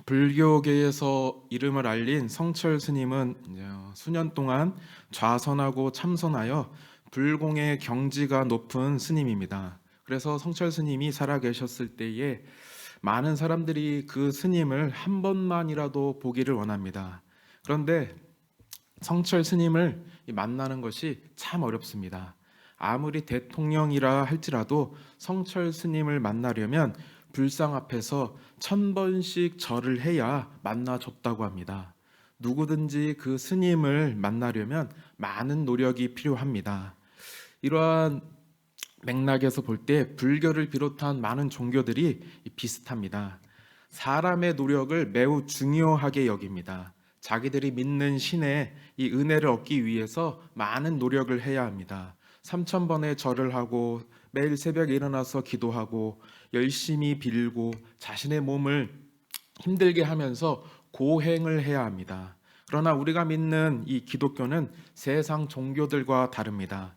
불교계에서 이름을 알린 성철 스님은 이제 수년 동안 좌선하고 참선하여 불공의 경지가 높은 스님입니다. 그래서 성철 스님이 살아계셨을 때에 많은 사람들이 그 스님을 한 번만이라도 보기를 원합니다. 그런데 성철 스님을 만나는 것이 참 어렵습니다. 아무리 대통령이라 할지라도 성철 스님을 만나려면 불상 앞에서 1000번씩 절을 해야 만나줬다고 합니다. 누구든지 그 스님을 만나려면 많은 노력이 필요합니다. 이러한 맥락에서 볼 때 불교를 비롯한 많은 종교들이 비슷합니다. 사람의 노력을 매우 중요하게 여깁니다. 자기들이 믿는 신의 이 은혜를 얻기 위해서 많은 노력을 해야 합니다. 3000번의 절을 하고 매일 새벽에 일어나서 기도하고 열심히 빌고 자신의 몸을 힘들게 하면서 고행을 해야 합니다. 그러나 우리가 믿는 이 기독교는 세상 종교들과 다릅니다.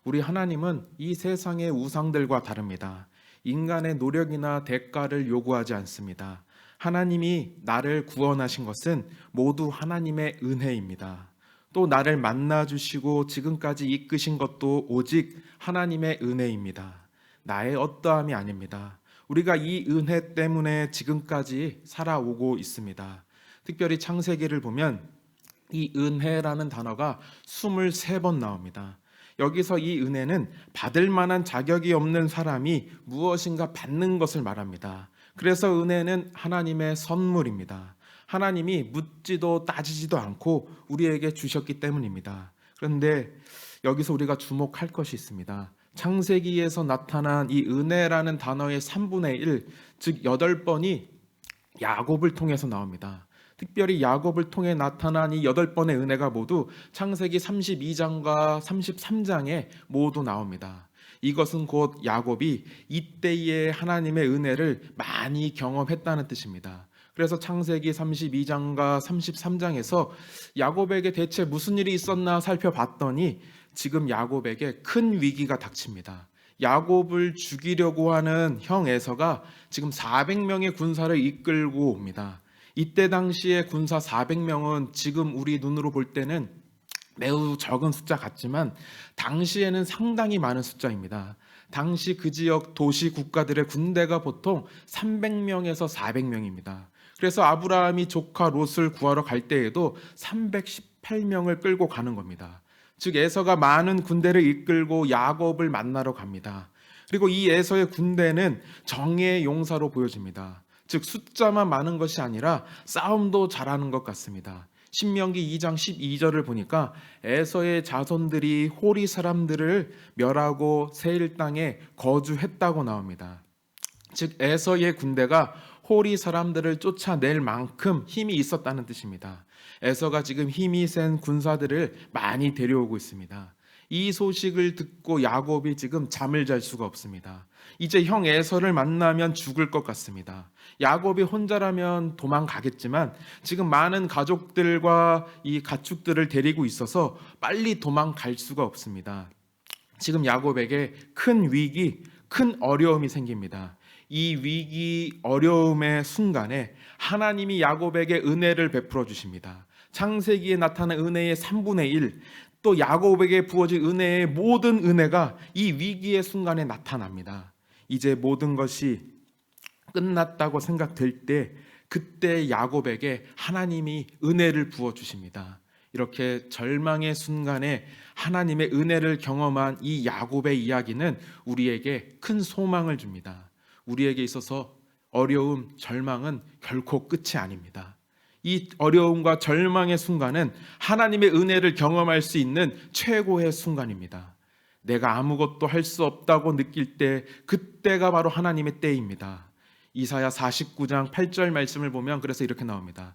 우리 하나님은 이 세상의 우상들과 다릅니다. 인간의 노력이나 대가를 요구하지 않습니다. 하나님이 나를 구원하신 것은 모두 하나님의 은혜입니다. 또 나를 만나주시고 지금까지 이끄신 것도 오직 하나님의 은혜입니다. 나의 어떠함이 아닙니다. 우리가 이 은혜 때문에 지금까지 살아오고 있습니다. 특별히 창세기를 보면 이 은혜라는 단어가 23번 나옵니다. 여기서 이 은혜는 받을 만한 자격이 없는 사람이 무엇인가 받는 것을 말합니다. 그래서 은혜는 하나님의 선물입니다. 하나님이 묻지도 따지지도 않고 우리에게 주셨기 때문입니다. 그런데 여기서 우리가 주목할 것이 있습니다. 창세기에서 나타난 이 은혜라는 단어의 3분의 1, 즉 8번이 야곱을 통해서 나옵니다. 특별히 야곱을 통해 나타난 이 8번의 은혜가 모두 창세기 32장과 33장에 모두 나옵니다. 이것은 곧 야곱이 이때의 하나님의 은혜를 많이 경험했다는 뜻입니다. 그래서 창세기 32장과 33장에서 야곱에게 대체 무슨 일이 있었나 살펴봤더니 지금 야곱에게 큰 위기가 닥칩니다. 야곱을 죽이려고 하는 형 에서가 지금 400명의 군사를 이끌고 옵니다. 이때 당시에 군사 400명은 지금 우리 눈으로 볼 때는 매우 적은 숫자 같지만 당시에는 상당히 많은 숫자입니다. 당시 그 지역 도시 국가들의 군대가 보통 300명에서 400명입니다. 그래서 아브라함이 조카 롯을 구하러 갈 때에도 318명을 끌고 가는 겁니다. 즉 에서가 많은 군대를 이끌고 야곱을 만나러 갑니다. 그리고 이 에서의 군대는 정의의 용사로 보여집니다. 즉 숫자만 많은 것이 아니라 싸움도 잘하는 것 같습니다. 신명기 2장 12절을 보니까 에서의 자손들이 호리 사람들을 멸하고 세일 땅에 거주했다고 나옵니다. 즉 에서의 군대가 호리 사람들을 쫓아낼 만큼 힘이 있었다는 뜻입니다. 에서가 지금 힘이 센 군사들을 많이 데려오고 있습니다. 이 소식을 듣고 야곱이 지금 잠을 잘 수가 없습니다. 이제 형 에서를 만나면 죽을 것 같습니다. 야곱이 혼자라면 도망가겠지만 지금 많은 가족들과 이 가축들을 데리고 있어서 빨리 도망갈 수가 없습니다. 지금 야곱에게 큰 위기, 큰 어려움이 생깁니다. 이 위기, 어려움의 순간에 하나님이 야곱에게 은혜를 베풀어 주십니다. 창세기에 나타난 은혜의 3분의 1, 또 야곱에게 부어진 은혜의 모든 은혜가 이 위기의 순간에 나타납니다. 이제 모든 것이 끝났다고 생각될 때 그때 야곱에게 하나님이 은혜를 부어 주십니다. 이렇게 절망의 순간에 하나님의 은혜를 경험한 이 야곱의 이야기는 우리에게 큰 소망을 줍니다. 우리에게 있어서 어려움, 절망은 결코 끝이 아닙니다. 이 어려움과 절망의 순간은 하나님의 은혜를 경험할 수 있는 최고의 순간입니다. 내가 아무것도 할 수 없다고 느낄 때 그때가 바로 하나님의 때입니다. 이사야 49장 8절 말씀을 보면 그래서 이렇게 나옵니다.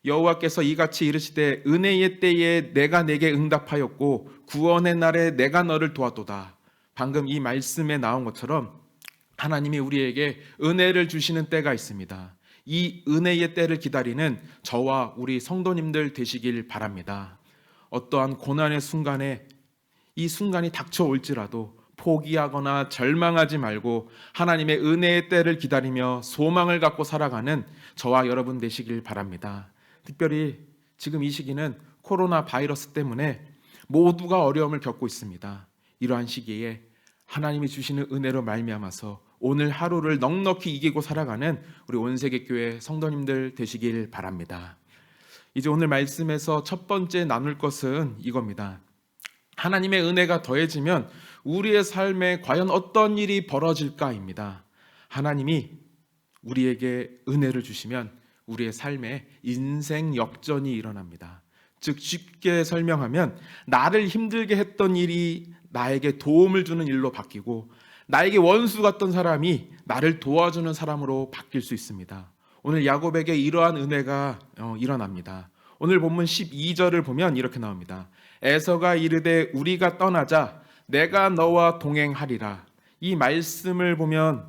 여호와께서 이같이 이르시되 은혜의 때에 내가 내게 응답하였고 구원의 날에 내가 너를 도왔도다. 방금 이 말씀에 나온 것처럼 하나님이 우리에게 은혜를 주시는 때가 있습니다. 이 은혜의 때를 기다리는 저와 우리 성도님들 되시길 바랍니다. 어떠한 고난의 순간에 이 순간이 닥쳐올지라도 포기하거나 절망하지 말고 하나님의 은혜의 때를 기다리며 소망을 갖고 살아가는 저와 여러분 되시길 바랍니다. 특별히 지금 이 시기는 코로나 바이러스 때문에 모두가 어려움을 겪고 있습니다. 이러한 시기에 하나님이 주시는 은혜로 말미암아서 오늘 하루를 넉넉히 이기고 살아가는 우리 온세계교회 성도님들 되시길 바랍니다. 이제 오늘 말씀에서 첫 번째 나눌 것은 이겁니다. 하나님의 은혜가 더해지면 우리의 삶에 과연 어떤 일이 벌어질까입니다. 하나님이 우리에게 은혜를 주시면 우리의 삶에 인생 역전이 일어납니다. 즉 쉽게 설명하면 나를 힘들게 했던 일이 나에게 도움을 주는 일로 바뀌고 나에게 원수 같던 사람이 나를 도와주는 사람으로 바뀔 수 있습니다. 오늘 야곱에게 이러한 은혜가 일어납니다. 오늘 본문 12절을 보면 이렇게 나옵니다. 에서가 이르되 우리가 떠나자 내가 너와 동행하리라. 이 말씀을 보면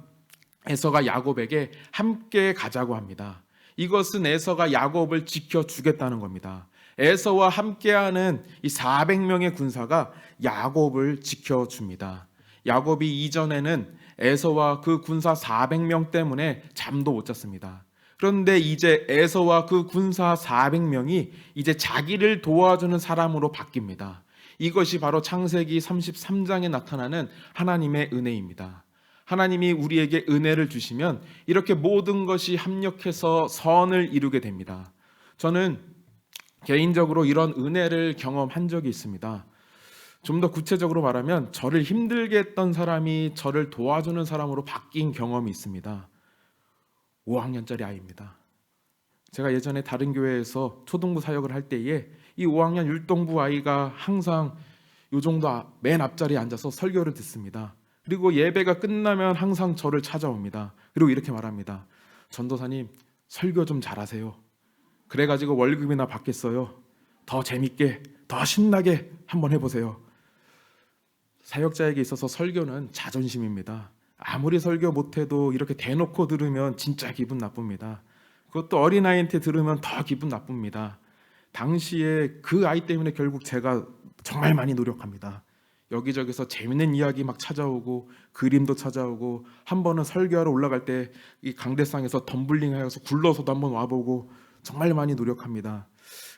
에서가 야곱에게 함께 가자고 합니다. 이것은 에서가 야곱을 지켜주겠다는 겁니다. 에서와 함께하는 이 400명의 군사가 야곱을 지켜줍니다. 야곱이 이전에는 에서와 그 군사 400명 때문에 잠도 못 잤습니다. 그런데 이제 에서와 그 군사 400명이 이제 자기를 도와주는 사람으로 바뀝니다. 이것이 바로 창세기 33장에 나타나는 하나님의 은혜입니다. 하나님이 우리에게 은혜를 주시면 이렇게 모든 것이 합력해서 선을 이루게 됩니다. 저는 개인적으로 이런 은혜를 경험한 적이 있습니다. 좀 더 구체적으로 말하면 저를 힘들게 했던 사람이 저를 도와주는 사람으로 바뀐 경험이 있습니다. 5학년짜리 아이입니다. 제가 예전에 다른 교회에서 초등부 사역을 할 때에 이 5학년 율동부 아이가 항상 요 정도 맨 앞자리에 앉아서 설교를 듣습니다. 그리고 예배가 끝나면 항상 저를 찾아옵니다. 그리고 이렇게 말합니다. 전도사님, 설교 좀 잘하세요. 그래가지고 월급이나 받겠어요. 더 재밌게, 더 신나게 한번 해보세요. 사역자에게 있어서 설교는 자존심입니다. 아무리 설교 못해도 이렇게 대놓고 들으면 진짜 기분 나쁩니다. 그것도 어린아이한테 들으면 더 기분 나쁩니다. 당시에 그 아이 때문에 결국 제가 정말 많이 노력합니다. 여기저기서 재밌는 이야기 막 찾아오고 그림도 찾아오고 한 번은 설교하러 올라갈 때 이 강대상에서 덤블링하여서 굴러서도 한번 와보고 정말 많이 노력합니다.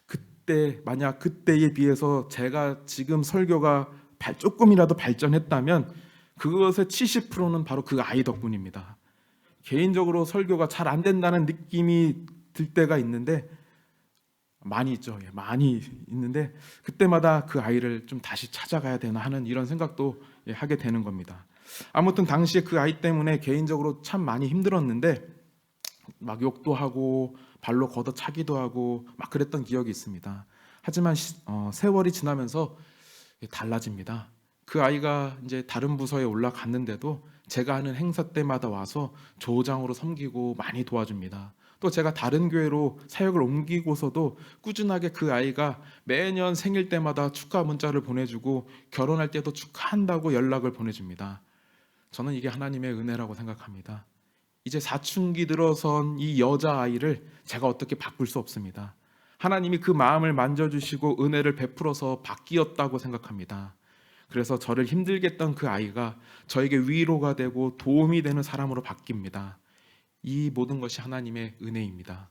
그때 만약 그때에 비해서 제가 지금 설교가 조금이라도 발전했다면 그것의 70%는 바로 그 아이 덕분입니다. 개인적으로 설교가 잘 안 된다는 느낌이 들 때가 있는데 많이 있죠. 많이 있는데 그때마다 그 아이를 좀 다시 찾아가야 되나 하는 이런 생각도 하게 되는 겁니다. 아무튼 당시에 그 아이 때문에 개인적으로 참 많이 힘들었는데 막 욕도 하고 발로 걷어차기도 하고 막 그랬던 기억이 있습니다. 하지만 세월이 지나면서 달라집니다. 그 아이가 이제 다른 부서에 올라갔는데도 제가 하는 행사 때마다 와서 조장으로 섬기고 많이 도와줍니다. 또 제가 다른 교회로 사역을 옮기고서도 꾸준하게 그 아이가 매년 생일 때마다 축하 문자를 보내주고 결혼할 때도 축하한다고 연락을 보내줍니다. 저는 이게 하나님의 은혜라고 생각합니다. 이제 사춘기 들어선 이 여자아이를 제가 어떻게 바꿀 수 없습니다. 하나님이 그 마음을 만져주시고 은혜를 베풀어서 바뀌었다고 생각합니다. 그래서 저를 힘들게 했던 그 아이가 저에게 위로가 되고 도움이 되는 사람으로 바뀝니다. 이 모든 것이 하나님의 은혜입니다.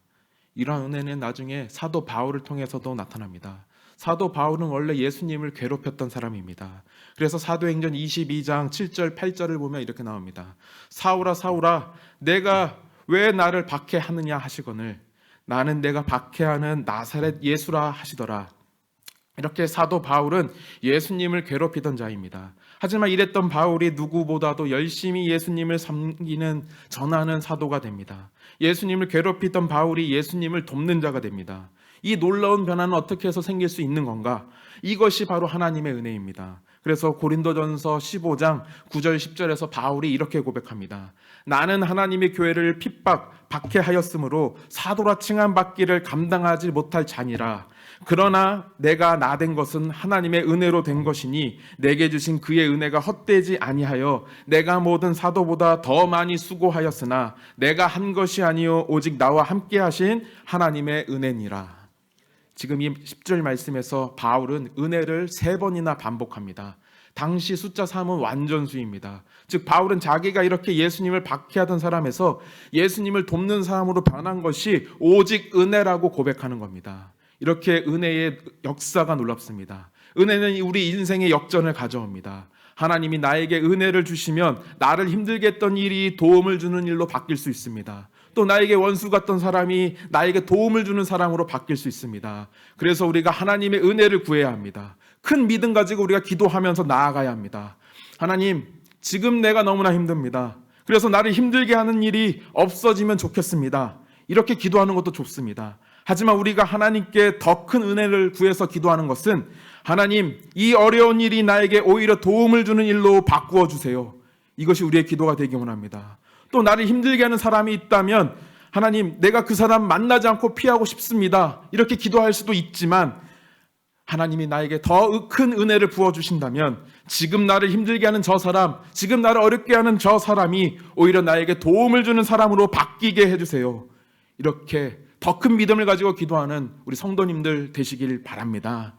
이러한 은혜는 나중에 사도 바울을 통해서도 나타납니다. 사도 바울은 원래 예수님을 괴롭혔던 사람입니다. 그래서 사도행전 22장 7절 8절을 보면 이렇게 나옵니다. 사울아 사울아 내가 왜 나를 박해하느냐 하시거늘 나는 내가 박해하는 나사렛 예수라 하시더라. 이렇게 사도 바울은 예수님을 괴롭히던 자입니다. 하지만 이랬던 바울이 누구보다도 열심히 예수님을 섬기는 전하는 사도가 됩니다. 예수님을 괴롭히던 바울이 예수님을 돕는 자가 됩니다. 이 놀라운 변화는 어떻게 해서 생길 수 있는 건가? 이것이 바로 하나님의 은혜입니다. 그래서 고린도전서 15장 9절 10절에서 바울이 이렇게 고백합니다. 나는 하나님의 교회를 박해하였으므로 사도라 칭함받기를 감당하지 못할 자니라. 그러나 내가 나된 것은 하나님의 은혜로 된 것이니 내게 주신 그의 은혜가 헛되지 아니하여 내가 모든 사도보다 더 많이 수고하였으나 내가 한 것이 아니요 오직 나와 함께 하신 하나님의 은혜니라. 지금 이 10절 말씀에서 바울은 은혜를 3번이나 반복합니다. 당시 숫자 3은 완전수입니다. 즉 바울은 자기가 이렇게 예수님을 박해하던 사람에서 예수님을 돕는 사람으로 변한 것이 오직 은혜라고 고백하는 겁니다. 이렇게 은혜의 역사가 놀랍습니다. 은혜는 우리 인생의 역전을 가져옵니다. 하나님이 나에게 은혜를 주시면 나를 힘들게 했던 일이 도움을 주는 일로 바뀔 수 있습니다. 또 나에게 원수 같던 사람이 나에게 도움을 주는 사람으로 바뀔 수 있습니다. 그래서 우리가 하나님의 은혜를 구해야 합니다. 큰 믿음 가지고 우리가 기도하면서 나아가야 합니다. 하나님, 지금 내가 너무나 힘듭니다. 그래서 나를 힘들게 하는 일이 없어지면 좋겠습니다. 이렇게 기도하는 것도 좋습니다. 하지만 우리가 하나님께 더 큰 은혜를 구해서 기도하는 것은 하나님, 이 어려운 일이 나에게 오히려 도움을 주는 일로 바꾸어 주세요. 이것이 우리의 기도가 되기 원합니다. 또 나를 힘들게 하는 사람이 있다면 하나님, 내가 그 사람 만나지 않고 피하고 싶습니다. 이렇게 기도할 수도 있지만 하나님이 나에게 더 큰 은혜를 부어주신다면 지금 나를 힘들게 하는 저 사람, 지금 나를 어렵게 하는 저 사람이 오히려 나에게 도움을 주는 사람으로 바뀌게 해주세요. 이렇게 더 큰 믿음을 가지고 기도하는 우리 성도님들 되시길 바랍니다.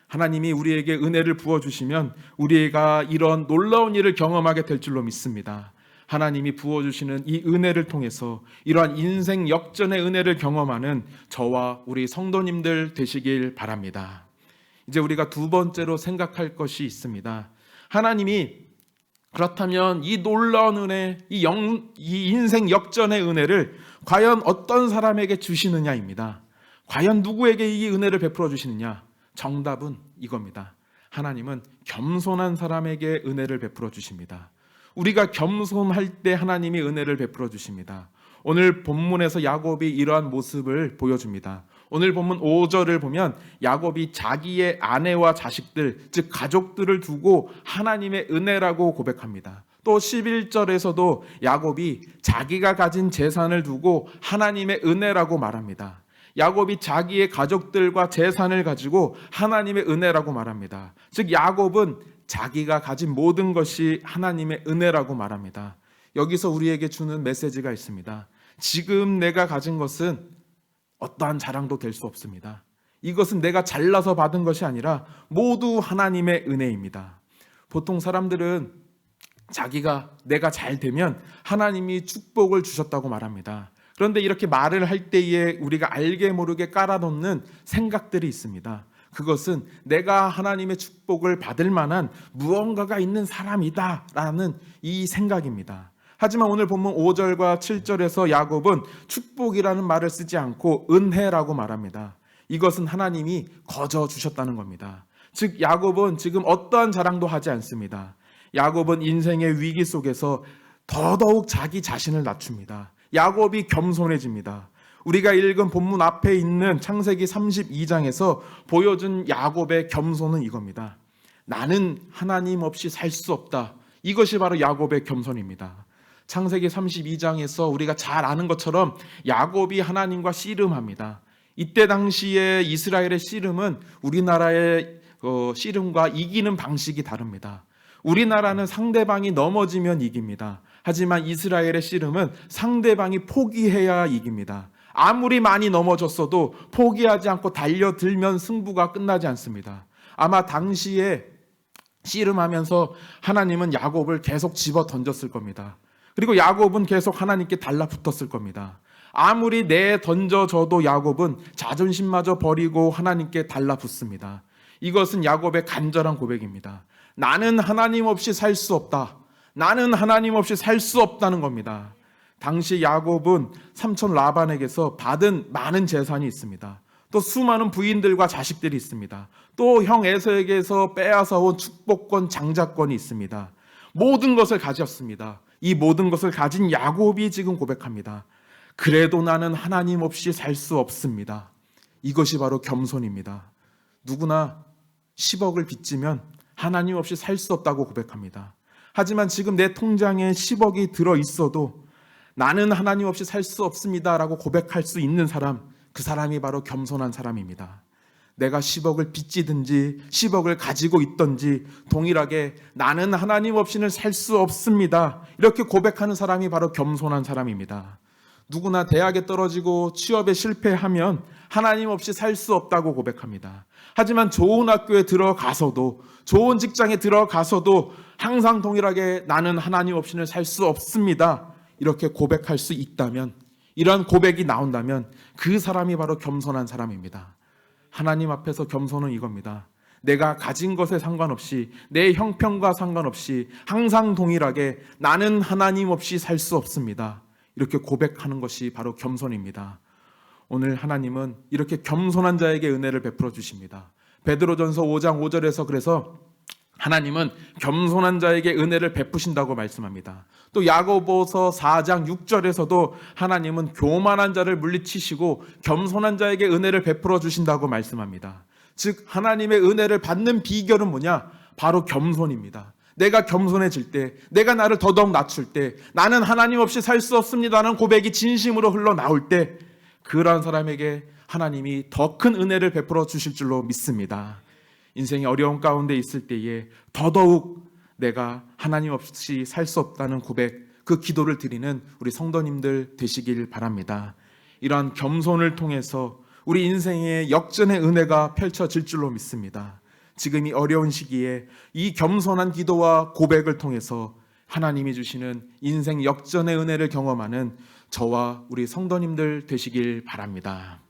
하나님이 우리에게 은혜를 부어주시면 우리가 이런 놀라운 일을 경험하게 될 줄로 믿습니다. 하나님이 부어주시는 이 은혜를 통해서 이러한 인생 역전의 은혜를 경험하는 저와 우리 성도님들 되시길 바랍니다. 이제 우리가 두 번째로 생각할 것이 있습니다. 하나님이 그렇다면 이 놀라운 은혜, 이 인생 역전의 은혜를 과연 어떤 사람에게 주시느냐입니다. 과연 누구에게 이 은혜를 베풀어 주시느냐? 정답은 이겁니다. 하나님은 겸손한 사람에게 은혜를 베풀어 주십니다. 우리가 겸손할 때 하나님이 은혜를 베풀어 주십니다. 오늘 본문에서 야곱이 이러한 모습을 보여줍니다. 오늘 본문 5절을 보면 야곱이 자기의 아내와 자식들, 즉 가족들을 두고 하나님의 은혜라고 고백합니다. 또 11절에서도 야곱이 자기가 가진 재산을 두고 하나님의 은혜라고 말합니다. 야곱이 자기의 가족들과 재산을 가지고 하나님의 은혜라고 말합니다. 즉 야곱은 자기가 가진 모든 것이 하나님의 은혜라고 말합니다. 여기서 우리에게 주는 메시지가 있습니다. 지금 내가 가진 것은 어떠한 자랑도 될 수 없습니다. 이것은 내가 잘나서 받은 것이 아니라 모두 하나님의 은혜입니다. 보통 사람들은 내가 잘 되면 하나님이 축복을 주셨다고 말합니다. 그런데 이렇게 말을 할 때에 우리가 알게 모르게 깔아놓는 생각들이 있습니다. 그것은 내가 하나님의 축복을 받을 만한 무언가가 있는 사람이다라는 이 생각입니다. 하지만 오늘 본문 5절과 7절에서 야곱은 축복이라는 말을 쓰지 않고 은혜라고 말합니다. 이것은 하나님이 거저 주셨다는 겁니다. 즉 야곱은 지금 어떠한 자랑도 하지 않습니다. 야곱은 인생의 위기 속에서 더더욱 자기 자신을 낮춥니다. 야곱이 겸손해집니다. 우리가 읽은 본문 앞에 있는 창세기 32장에서 보여준 야곱의 겸손은 이겁니다. 나는 하나님 없이 살 수 없다. 이것이 바로 야곱의 겸손입니다. 창세기 32장에서 우리가 잘 아는 것처럼 야곱이 하나님과 씨름합니다. 이때 당시에 이스라엘의 씨름은 우리나라의 씨름과 이기는 방식이 다릅니다. 우리나라는 상대방이 넘어지면 이깁니다. 하지만 이스라엘의 씨름은 상대방이 포기해야 이깁니다. 아무리 많이 넘어졌어도 포기하지 않고 달려들면 승부가 끝나지 않습니다. 아마 당시에 씨름하면서 하나님은 야곱을 계속 집어 던졌을 겁니다. 그리고 야곱은 계속 하나님께 달라붙었을 겁니다. 아무리 던져져도 야곱은 자존심마저 버리고 하나님께 달라붙습니다. 이것은 야곱의 간절한 고백입니다. 나는 하나님 없이 살 수 없다. 나는 하나님 없이 살 수 없다는 겁니다. 당시 야곱은 삼촌 라반에게서 받은 많은 재산이 있습니다. 또 수많은 부인들과 자식들이 있습니다. 또 형 에서에게서 빼앗아온 축복권, 장자권이 있습니다. 모든 것을 가졌습니다. 이 모든 것을 가진 야곱이 지금 고백합니다. 그래도 나는 하나님 없이 살 수 없습니다. 이것이 바로 겸손입니다. 누구나 10억을 빚지면 하나님 없이 살 수 없다고 고백합니다. 하지만 지금 내 통장에 10억이 들어 있어도 나는 하나님 없이 살 수 없습니다라고 고백할 수 있는 사람, 그 사람이 바로 겸손한 사람입니다. 내가 10억을 빚지든지 10억을 가지고 있든지 동일하게 나는 하나님 없이는 살 수 없습니다. 이렇게 고백하는 사람이 바로 겸손한 사람입니다. 누구나 대학에 떨어지고 취업에 실패하면 하나님 없이 살 수 없다고 고백합니다. 하지만 좋은 학교에 들어가서도, 좋은 직장에 들어가서도 항상 동일하게 나는 하나님 없이는 살 수 없습니다, 이렇게 고백할 수 있다면, 이런 고백이 나온다면 그 사람이 바로 겸손한 사람입니다. 하나님 앞에서 겸손은 이겁니다. 내가 가진 것에 상관없이, 내 형편과 상관없이 항상 동일하게 나는 하나님 없이 살 수 없습니다, 이렇게 고백하는 것이 바로 겸손입니다. 오늘 하나님은 이렇게 겸손한 자에게 은혜를 베풀어 주십니다. 베드로전서 5장 5절에서 그래서 하나님은 겸손한 자에게 은혜를 베푸신다고 말씀합니다. 또 야고보서 4장 6절에서도 하나님은 교만한 자를 물리치시고 겸손한 자에게 은혜를 베풀어 주신다고 말씀합니다. 즉 하나님의 은혜를 받는 비결은 뭐냐? 바로 겸손입니다. 내가 겸손해질 때, 내가 나를 더더욱 낮출 때, 나는 하나님 없이 살 수 없습니다라는 고백이 진심으로 흘러나올 때, 그러한 사람에게 하나님이 더 큰 은혜를 베풀어 주실 줄로 믿습니다. 인생이 어려운 가운데 있을 때에 더더욱 내가 하나님 없이 살 수 없다는 고백, 그 기도를 드리는 우리 성도님들 되시길 바랍니다. 이러한 겸손을 통해서 우리 인생의 역전의 은혜가 펼쳐질 줄로 믿습니다. 지금 이 어려운 시기에 이 겸손한 기도와 고백을 통해서 하나님이 주시는 인생 역전의 은혜를 경험하는 저와 우리 성도님들 되시길 바랍니다.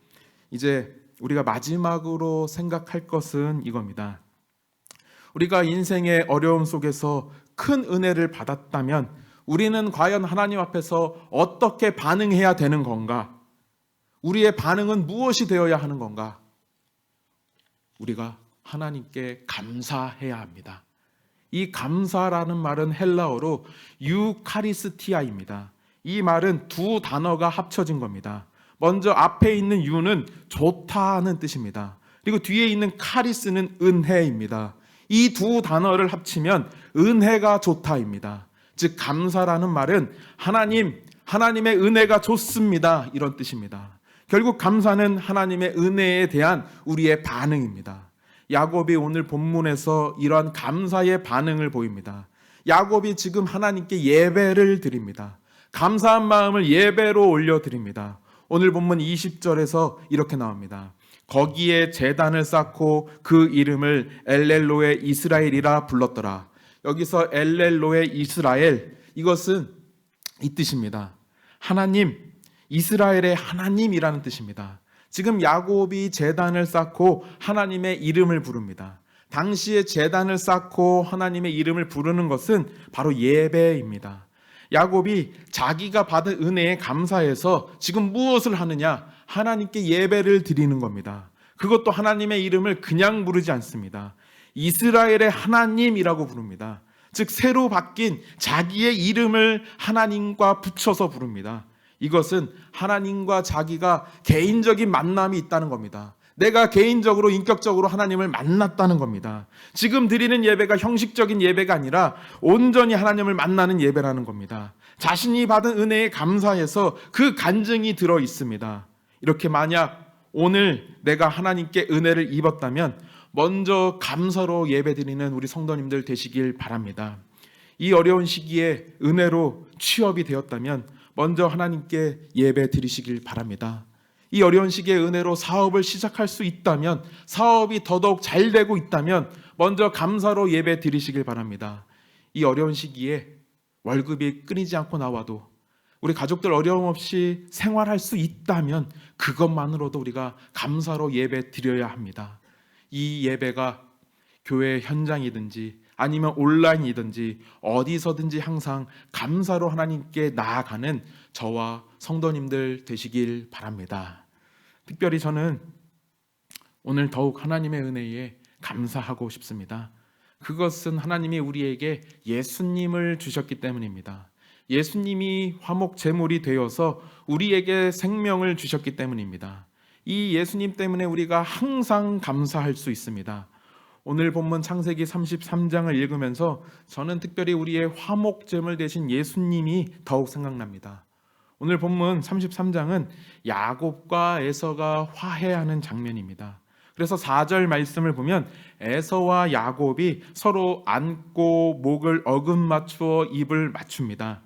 이제 우리가 마지막으로 생각할 것은 이겁니다. 우리가 인생의 어려움 속에서 큰 은혜를 받았다면 우리는 과연 하나님 앞에서 어떻게 반응해야 되는 건가? 우리의 반응은 무엇이 되어야 하는 건가? 우리가 하나님께 감사해야 합니다. 이 감사라는 말은 헬라어로 유카리스티아입니다. 이 말은 두 단어가 합쳐진 겁니다. 먼저 앞에 있는 유는 좋다는 뜻입니다. 그리고 뒤에 있는 카리스는 은혜입니다. 이 두 단어를 합치면 은혜가 좋다입니다. 즉 감사라는 말은 하나님의 은혜가 좋습니다, 이런 뜻입니다. 결국 감사는 하나님의 은혜에 대한 우리의 반응입니다. 야곱이 오늘 본문에서 이러한 감사의 반응을 보입니다. 야곱이 지금 하나님께 예배를 드립니다. 감사한 마음을 예배로 올려드립니다. 오늘 본문 20절에서 이렇게 나옵니다. 거기에 제단을 쌓고 그 이름을 엘렐로의 이스라엘이라 불렀더라. 여기서 엘렐로의 이스라엘, 이것은 이 뜻입니다. 하나님, 이스라엘의 하나님이라는 뜻입니다. 지금 야곱이 제단을 쌓고 하나님의 이름을 부릅니다. 당시에 제단을 쌓고 하나님의 이름을 부르는 것은 바로 예배입니다. 야곱이 자기가 받은 은혜에 감사해서 지금 무엇을 하느냐? 하나님께 예배를 드리는 겁니다. 그것도 하나님의 이름을 그냥 부르지 않습니다. 이스라엘의 하나님이라고 부릅니다. 즉 새로 바뀐 자기의 이름을 하나님과 붙여서 부릅니다. 이것은 하나님과 자기가 개인적인 만남이 있다는 겁니다. 내가 개인적으로 인격적으로 하나님을 만났다는 겁니다. 지금 드리는 예배가 형식적인 예배가 아니라 온전히 하나님을 만나는 예배라는 겁니다. 자신이 받은 은혜에 감사해서 그 간증이 들어 있습니다. 이렇게 만약 오늘 내가 하나님께 은혜를 입었다면 먼저 감사로 예배드리는 우리 성도님들 되시길 바랍니다. 이 어려운 시기에 은혜로 취업이 되었다면 먼저 하나님께 예배 드리시길 바랍니다. 이 어려운 시기에 은혜로 사업을 시작할 수 있다면, 사업이 더더욱 잘 되고 있다면 먼저 감사로 예배 드리시길 바랍니다. 이 어려운 시기에 월급이 끊이지 않고 나와도 우리 가족들 어려움 없이 생활할 수 있다면 그것만으로도 우리가 감사로 예배 드려야 합니다. 이 예배가 교회 현장이든지 아니면 온라인이든지 어디서든지 항상 감사로 하나님께 나아가는 저와 성도님들 되시길 바랍니다. 특별히 저는 오늘 더욱 하나님의 은혜에 감사하고 싶습니다. 그것은 하나님이 우리에게 예수님을 주셨기 때문입니다. 예수님이 화목 제물이 되어서 우리에게 생명을 주셨기 때문입니다. 이 예수님 때문에 우리가 항상 감사할 수 있습니다. 오늘 본문 창세기 33장을 읽으면서 저는 특별히 우리의 화목제물 되신 예수님이 더욱 생각납니다. 오늘 본문 33장은 야곱과 에서가 화해하는 장면입니다. 그래서 4절 말씀을 보면 에서와 야곱이 서로 안고 목을 어긋맞추어 입을 맞춥니다.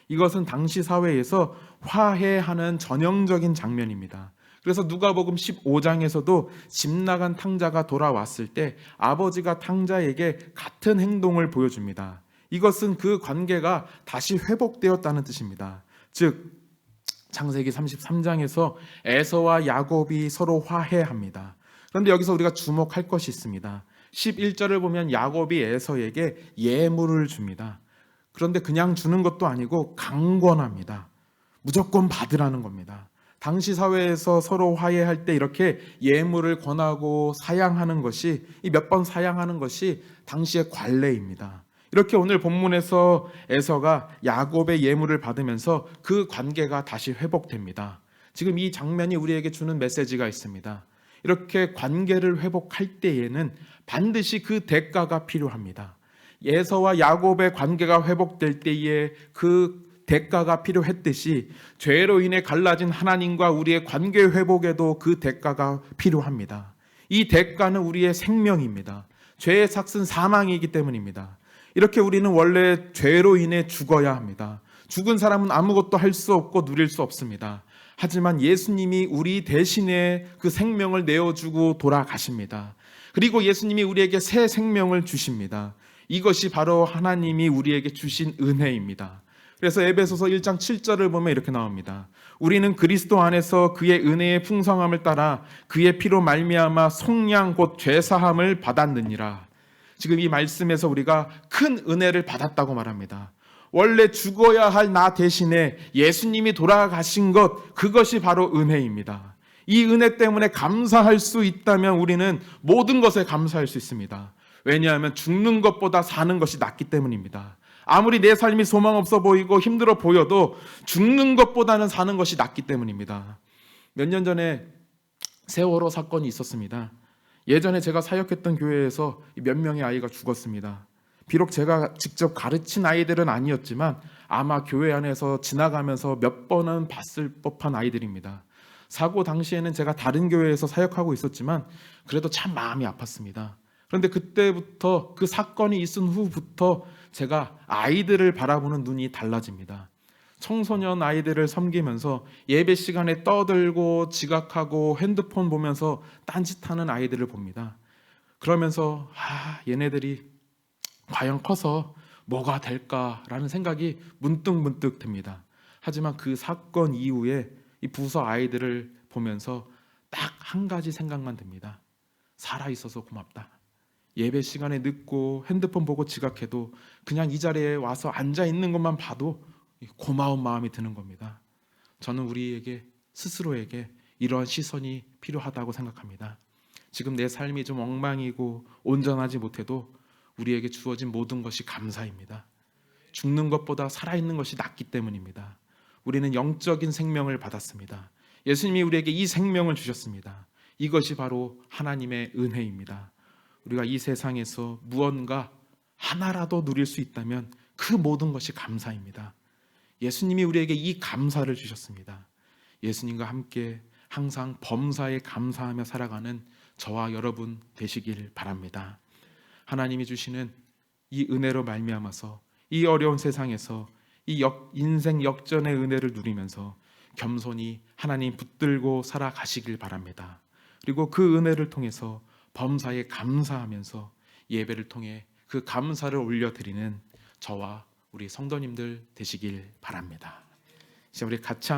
이것은 당시 사회에서 화해하는 전형적인 장면입니다. 그래서 누가복음 15장에서도 집 나간 탕자가 돌아왔을 때 아버지가 탕자에게 같은 행동을 보여줍니다. 이것은 그 관계가 다시 회복되었다는 뜻입니다. 즉 창세기 33장에서 에서와 야곱이 서로 화해합니다. 그런데 여기서 우리가 주목할 것이 있습니다. 11절을 보면 야곱이 에서에게 예물을 줍니다. 그런데 그냥 주는 것도 아니고 강권합니다. 무조건 받으라는 겁니다. 당시 사회에서 서로 화해할 때 이렇게 예물을 권하고 사양하는 것이, 이 몇 번 사양하는 것이 당시의 관례입니다. 이렇게 오늘 본문에서 에서가 야곱의 예물을 받으면서 그 관계가 다시 회복됩니다. 지금 이 장면이 우리에게 주는 메시지가 있습니다. 이렇게 관계를 회복할 때에는 반드시 그 대가가 필요합니다. 에서와 야곱의 관계가 회복될 때에 그 대가가 필요했듯이 죄로 인해 갈라진 하나님과 우리의 관계 회복에도 그 대가가 필요합니다. 이 대가는 우리의 생명입니다. 죄의 삭은 사망이기 때문입니다. 이렇게 우리는 원래 죄로 인해 죽어야 합니다. 죽은 사람은 아무것도 할 수 없고 누릴 수 없습니다. 하지만 예수님이 우리 대신에 그 생명을 내어주고 돌아가십니다. 그리고 예수님이 우리에게 새 생명을 주십니다. 이것이 바로 하나님이 우리에게 주신 은혜입니다. 그래서 에베소서 1장 7절을 보면 이렇게 나옵니다. 우리는 그리스도 안에서 그의 은혜의 풍성함을 따라 그의 피로 말미암아 속량 곧 죄사함을 받았느니라. 지금 이 말씀에서 우리가 큰 은혜를 받았다고 말합니다. 원래 죽어야 할 나 대신에 예수님이 돌아가신 것, 그것이 바로 은혜입니다. 이 은혜 때문에 감사할 수 있다면 우리는 모든 것에 감사할 수 있습니다. 왜냐하면 죽는 것보다 사는 것이 낫기 때문입니다. 아무리 내 삶이 소망 없어 보이고 힘들어 보여도 죽는 것보다는 사는 것이 낫기 때문입니다. 몇 년 전에 세월호 사건이 있었습니다. 예전에 제가 사역했던 교회에서 몇 명의 아이가 죽었습니다. 비록 제가 직접 가르친 아이들은 아니었지만 아마 교회 안에서 지나가면서 몇 번은 봤을 법한 아이들입니다. 사고 당시에는 제가 다른 교회에서 사역하고 있었지만 그래도 참 마음이 아팠습니다. 그런데 그때부터, 그 사건이 있은 후부터 제가 아이들을 바라보는 눈이 달라집니다. 청소년 아이들을 섬기면서 예배 시간에 떠들고 지각하고 핸드폰 보면서 딴짓하는 아이들을 봅니다. 그러면서 얘네들이 과연 커서 뭐가 될까라는 생각이 문득 듭니다. 하지만 그 사건 이후에 이 부서 아이들을 보면서 딱 한 가지 생각만 듭니다. 살아있어서 고맙다. 예배 시간에 늦고 핸드폰 보고 지각해도 그냥 이 자리에 와서 앉아 있는 것만 봐도 고마운 마음이 드는 겁니다. 저는 우리에게 스스로에게 이러한 시선이 필요하다고 생각합니다. 지금 내 삶이 좀 엉망이고 온전하지 못해도 우리에게 주어진 모든 것이 감사입니다. 죽는 것보다 살아있는 것이 낫기 때문입니다. 우리는 영적인 생명을 받았습니다. 예수님이 우리에게 이 생명을 주셨습니다. 이것이 바로 하나님의 은혜입니다. 우리가 이 세상에서 무언가 하나라도 누릴 수 있다면 그 모든 것이 감사입니다. 예수님이 우리에게 이 감사를 주셨습니다. 예수님과 함께 항상 범사에 감사하며 살아가는 저와 여러분 되시길 바랍니다. 하나님이 주시는 이 은혜로 말미암아서 이 어려운 세상에서 이 인생 역전의 은혜를 누리면서 겸손히 하나님 붙들고 살아가시길 바랍니다. 그리고 그 은혜를 통해서 범사에 감사하면서 예배를 통해 그 감사를 올려드리는 저와 우리 성도님들 되시길 바랍니다. 이제 우리 같이